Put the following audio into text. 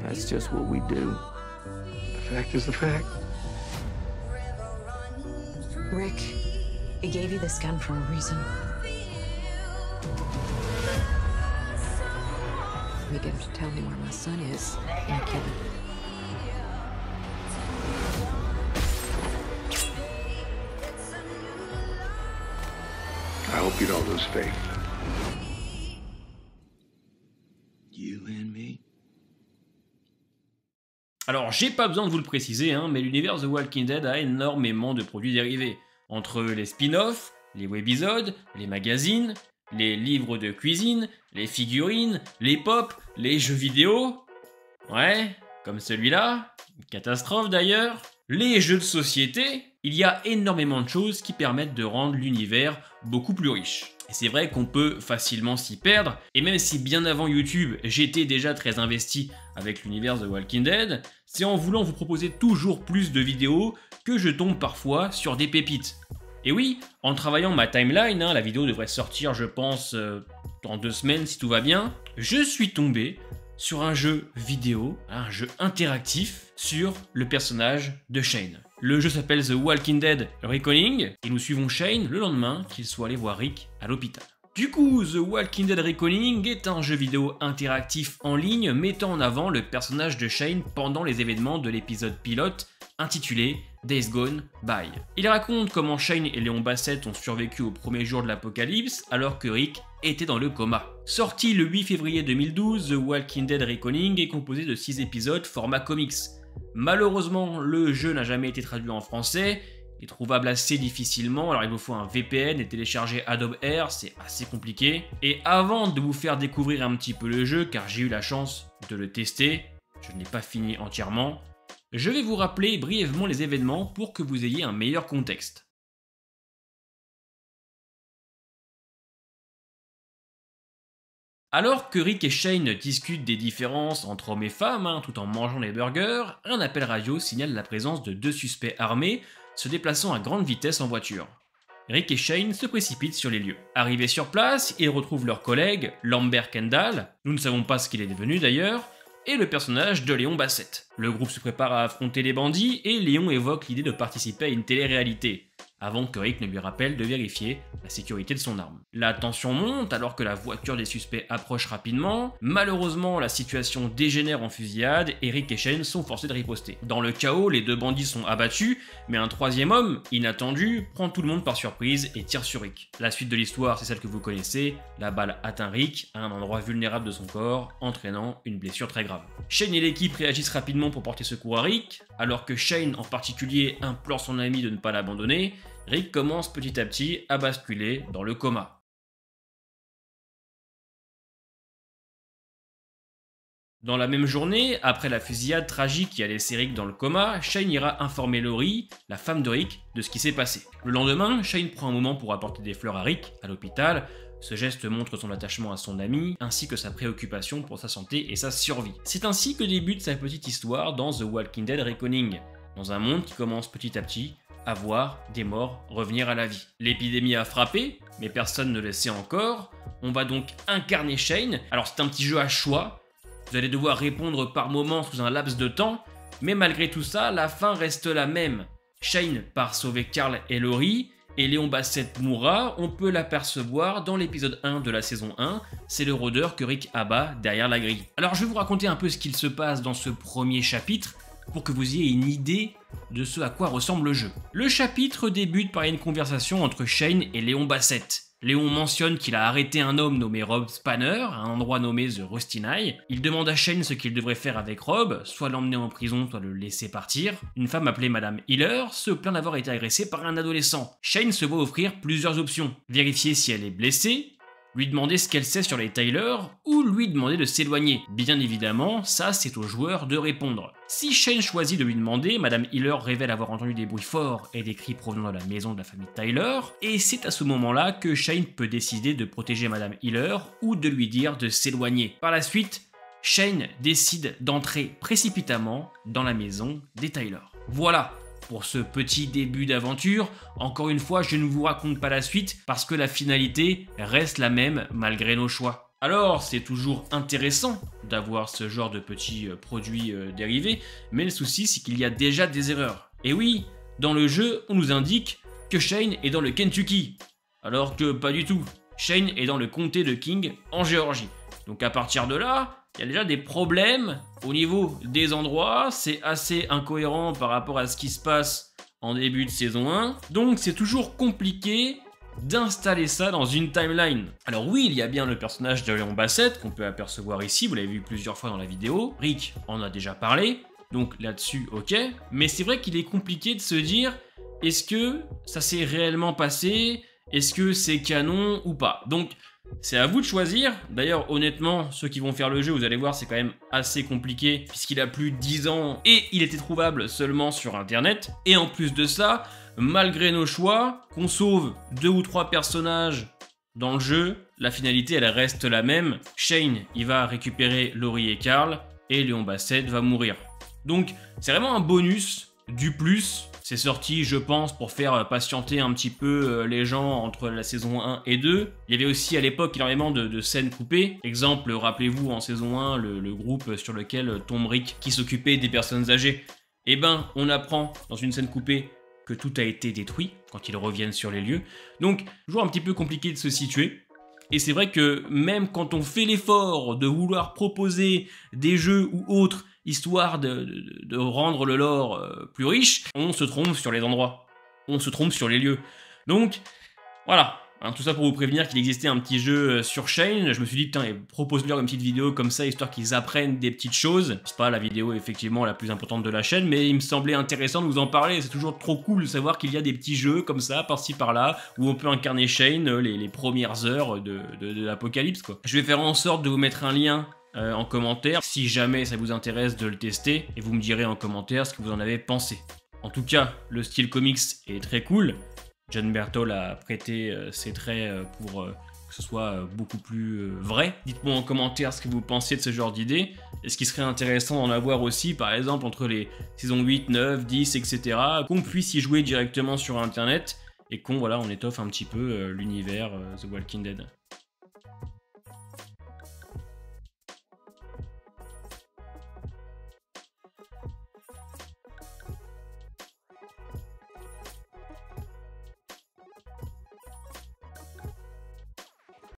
That's just what we do. The fact is the fact. Rick, he gave you this gun for a reason. You get him to tell me where my son is, and I kill him. I hope you don't lose faith. You and me. Alors, j'ai pas besoin de vous le préciser, hein, mais l'univers The Walking Dead a énormément de produits dérivés. Entre les spin-offs, les webisodes, les magazines, les livres de cuisine, les figurines, les pop, les jeux vidéo. Ouais, comme celui-là, une catastrophe d'ailleurs. Les jeux de société, il y a énormément de choses qui permettent de rendre l'univers beaucoup plus riche. Et c'est vrai qu'on peut facilement s'y perdre, et même si bien avant YouTube, j'étais déjà très investi avec l'univers The Walking Dead, c'est en voulant vous proposer toujours plus de vidéos que je tombe parfois sur des pépites. Et oui, en travaillant ma timeline, la vidéo devrait sortir je pense dans 2 semaines si tout va bien, je suis tombé sur un jeu vidéo, un jeu interactif sur le personnage de Shane. Le jeu s'appelle The Walking Dead Reckoning, et nous suivons Shane le lendemain qu'il soit allé voir Rick à l'hôpital. Du coup, The Walking Dead Reckoning est un jeu vidéo interactif en ligne mettant en avant le personnage de Shane pendant les événements de l'épisode pilote intitulé Days Gone By. Il raconte comment Shane et Léon Bassett ont survécu au premier jour de l'apocalypse alors que Rick était dans le coma. Sorti le 8 février 2012, The Walking Dead Reckoning est composé de 6 épisodes format comics. Malheureusement, le jeu n'a jamais été traduit en français, est trouvable assez difficilement, alors il vous faut un VPN et télécharger Adobe Air, c'est assez compliqué. Et avant de vous faire découvrir un petit peu le jeu, car j'ai eu la chance de le tester, je ne l'ai pas fini entièrement, je vais vous rappeler brièvement les événements pour que vous ayez un meilleur contexte. Alors que Rick et Shane discutent des différences entre hommes et femmes, tout en mangeant des burgers, un appel radio signale la présence de 2 suspects armés se déplaçant à grande vitesse en voiture. Rick et Shane se précipitent sur les lieux. Arrivés sur place, ils retrouvent leur collègue, Lambert Kendall, nous ne savons pas ce qu'il est devenu d'ailleurs, et le personnage de Léon Bassett. Le groupe se prépare à affronter les bandits et Léon évoque l'idée de participer à une télé-réalité, avant que Rick ne lui rappelle de vérifier la sécurité de son arme. La tension monte alors que la voiture des suspects approche rapidement. Malheureusement, la situation dégénère en fusillade et Rick et Shane sont forcés de riposter. Dans le chaos, les 2 bandits sont abattus, mais un 3e homme, inattendu, prend tout le monde par surprise et tire sur Rick. La suite de l'histoire, c'est celle que vous connaissez. La balle atteint Rick à un endroit vulnérable de son corps, entraînant une blessure très grave. Shane et l'équipe réagissent rapidement pour porter secours à Rick, alors que Shane en particulier implore son ami de ne pas l'abandonner. Rick commence petit à petit à basculer dans le coma. Dans la même journée, après la fusillade tragique qui a laissé Rick dans le coma, Shane ira informer Laurie, la femme de Rick, de ce qui s'est passé. Le lendemain, Shane prend un moment pour apporter des fleurs à Rick, à l'hôpital. Ce geste montre son attachement à son ami, ainsi que sa préoccupation pour sa santé et sa survie. C'est ainsi que débute sa petite histoire dans The Walking Dead Reckoning, dans un monde qui commence petit à petit à voir des morts revenir à la vie. L'épidémie a frappé, mais personne ne le sait encore. On va donc incarner Shane. Alors c'est un petit jeu à choix. Vous allez devoir répondre par moment sous un laps de temps, mais malgré tout ça, la fin reste la même. Shane part sauver Carl et Laurie, et Léon Bassett mourra. On peut l'apercevoir dans l'épisode 1 de la saison 1. C'est le rôdeur que Rick abat derrière la grille. Alors je vais vous raconter un peu ce qu'il se passe dans ce premier chapitre, pour que vous ayez une idée de ce à quoi ressemble le jeu. Le chapitre débute par une conversation entre Shane et Léon Bassett. Léon mentionne qu'il a arrêté un homme nommé Rob Spanner, à un endroit nommé The Rusty Eye. Il demande à Shane ce qu'il devrait faire avec Rob, soit l'emmener en prison, soit le laisser partir. Une femme appelée Madame Hiller se plaint d'avoir été agressée par un adolescent. Shane se voit offrir plusieurs options. Vérifier si elle est blessée, lui demander ce qu'elle sait sur les Tyler, ou lui demander de s'éloigner. Bien évidemment, ça c'est au joueur de répondre. Si Shane choisit de lui demander, Madame Hiller révèle avoir entendu des bruits forts et des cris provenant de la maison de la famille Tyler, et c'est à ce moment-là que Shane peut décider de protéger Madame Hiller ou de lui dire de s'éloigner. Par la suite, Shane décide d'entrer précipitamment dans la maison des Tyler. Voilà pour ce petit début d'aventure. Encore une fois, je ne vous raconte pas la suite parce que la finalité reste la même malgré nos choix. Alors, c'est toujours intéressant d'avoir ce genre de petits produits dérivés, mais le souci, c'est qu'il y a déjà des erreurs. Et oui, dans le jeu, on nous indique que Shane est dans le Kentucky, alors que pas du tout. Shane est dans le comté de King, en Géorgie. Donc à partir de là, il y a déjà des problèmes au niveau des endroits, c'est assez incohérent par rapport à ce qui se passe en début de saison 1, donc c'est toujours compliqué d'installer ça dans une timeline. Alors oui, il y a bien le personnage de Léon Bassett qu'on peut apercevoir ici, vous l'avez vu plusieurs fois dans la vidéo. Rick en a déjà parlé, donc là-dessus, ok. Mais c'est vrai qu'il est compliqué de se dire, est-ce que ça s'est réellement passé? Est-ce que c'est canon ou pas? Donc, c'est à vous de choisir. D'ailleurs, honnêtement, ceux qui vont faire le jeu, vous allez voir, c'est quand même assez compliqué puisqu'il a plus de 10 ans et il était trouvable seulement sur Internet. Et en plus de ça, malgré nos choix, qu'on sauve 2 ou 3 personnages dans le jeu, la finalité, elle reste la même. Shane, il va récupérer Laurie et Carl et Léon Bassett va mourir. Donc, c'est vraiment un bonus, du plus. C'est sorti, je pense, pour faire patienter un petit peu les gens entre la saison 1 et 2. Il y avait aussi à l'époque énormément de scènes coupées. Exemple, rappelez-vous en saison 1, le groupe sur lequel tombe Rick qui s'occupait des personnes âgées. Eh ben, on apprend dans une scène coupée que tout a été détruit quand ils reviennent sur les lieux. Donc, toujours un petit peu compliqué de se situer. Et c'est vrai que même quand on fait l'effort de vouloir proposer des jeux ou autres, histoire de rendre le lore plus riche, on se trompe sur les endroits, on se trompe sur les lieux. Donc, voilà, hein, tout ça pour vous prévenir qu'il existait un petit jeu sur Shane. Je me suis dit, putain, propose-leur une petite vidéo comme ça, histoire qu'ils apprennent des petites choses. C'est pas la vidéo, effectivement, la plus importante de la chaîne, mais il me semblait intéressant de vous en parler. C'est toujours trop cool de savoir qu'il y a des petits jeux comme ça, par-ci, par-là, où on peut incarner Shane les premières heures de l'Apocalypse, quoi. Je vais faire en sorte de vous mettre un lien en commentaire, si jamais ça vous intéresse de le tester, et vous me direz en commentaire ce que vous en avez pensé. En tout cas, le style comics est très cool. John Berthold a prêté ses traits pour que ce soit beaucoup plus vrai. Dites-moi en commentaire ce que vous pensez de ce genre d'idée. Est-ce qu'il serait intéressant d'en avoir aussi, par exemple, entre les saisons 8, 9, 10, etc., qu'on puisse y jouer directement sur Internet, et qu'on, voilà, on étoffe un petit peu l'univers The Walking Dead.